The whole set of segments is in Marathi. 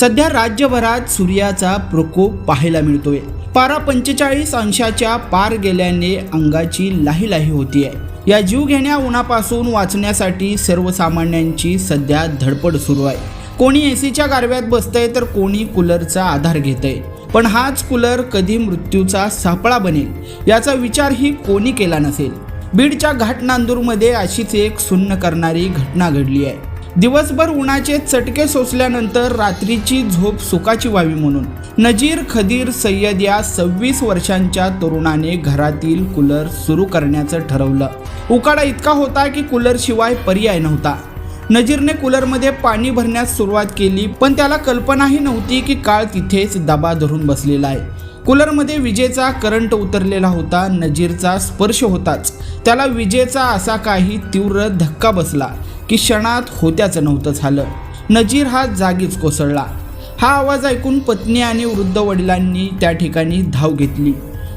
सध्या राज्यभरात सूर्याचा प्रकोप पाहायला मिळतोय। पारा 45 अंशाच्या पार गेल्याने अंगाची लाही होतीये। या जीवघेण्या उन्हापासून वाचण्यासाठी सर्वसामान्यांची सध्या धडपड सुरू आहे। कोणी एसीच्या गारव्यात बसतंय तर कोणी कूलरचा आधार घेतंय। पण हाच कूलर कधी मृत्यूचा सापळा बनेल याचा विचारही कोणी केला नसेल। बीडच्या घाटनांदूरमध्ये अशीच एक सुन्न करणारी घटना घडली आहे। दिवसभर उन्हाचे चटके सोसल्यानंतर रात्रीची झोप सुखाची व्हावी म्हणून नजीर खदीर सय्यद या 26 वर्षांच्या तरुणाने घरातील कूलर सुरू करण्याचं ठरवलं। उकाडा इतका होता की कूलर शिवाय पर्याय नव्हता। नजीरने कूलरमध्ये पाणी भरण्यास सुरुवात केली, पण त्याला कल्पनाही नव्हती की काळ तिथेच दबा धरून बसलेला आहे। कूलरमध्ये विजेचा करंट उतरलेला होता। नजीरचा स्पर्श होताच त्याला विजेचा असा काही तीव्र धक्का बसला की क्षणात होत्याचं नव्हतं झालं। नजीर हा जागीच कोसळला। हा आवाज ऐकून पत्नी आणि वृद्ध वडिलांनी त्या ठिकाणी धाव घेतली।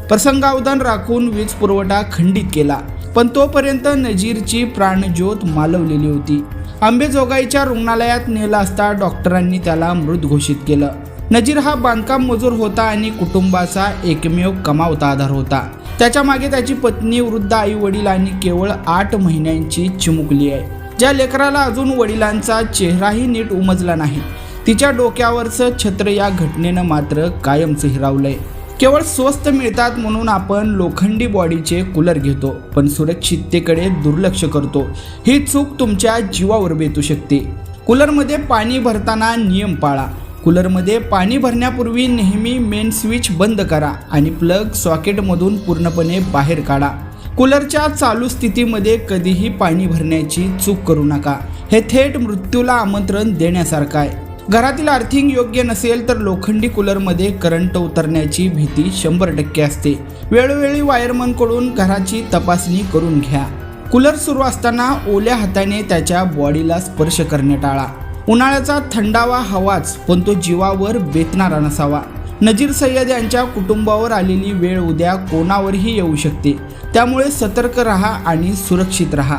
प्रसंगावधान राखून वीज पुरवठा खंडित केला, पण तोपर्यंत नजीरची प्राणज्योत मालवलेली होती। अंबेजोगाईच्या रुग्णालयात नेला असता डॉक्टरांनी त्याला मृत घोषित केलं। नजीर हा बांधकाम मजूर होता आणि कुटुंबाचा एकमेव कमावता आधार होता। त्याच्या मागे त्याची पत्नी, वृद्ध आई वडील आणि केवळ 8 महिन्यांची चिमुकली आहे, ज्या लेकराला अजून वडिलांचा चेहराही नीट उमजला नाही। तिच्या डोक्यावरचं छत्र या घटनेनं मात्र कायमचं हिरावलंय। केवळ स्वस्त मिळतात म्हणून आपण लोखंडी बॉडीचे कूलर घेतो, पण सुरक्षिततेकडे दुर्लक्ष करतो। ही चूक तुमच्या जीवावर बेतू शकते। कूलरमध्ये पाणी भरताना नियम पाळा। कूलरमध्ये पाणी भरण्यापूर्वी नेहमी मेन स्विच बंद करा आणि प्लग सॉकेटमधून पूर्णपणे बाहेर काढा। कूलरच्या चालू स्थितीमध्ये कधीही पाणी भरण्याची चूक करू नका। हे थेट मृत्यूला आमंत्रण देण्यासारखं आहे। घरातील अर्थिंग योग्य नसेल तर लोखंडी कूलरमध्ये करंट उतरण्याची भीती 100% असते। वेळोवेळी वायरमनकडून घराची तपासणी करून घ्या। कूलर सुरू असताना ओल्या हाताने त्याच्या बॉडीला स्पर्श करणे टाळा। उन्हाळ्याचा थंडावा हवाच, पण तो जीवावर बेतणारा नसावा। नजीर सय्यद यांच्या कुटुंबावर आलेली वेळ उद्या कोणावरही येऊ शकते, त्यामुळे सतर्क रहा आणि सुरक्षित रहा।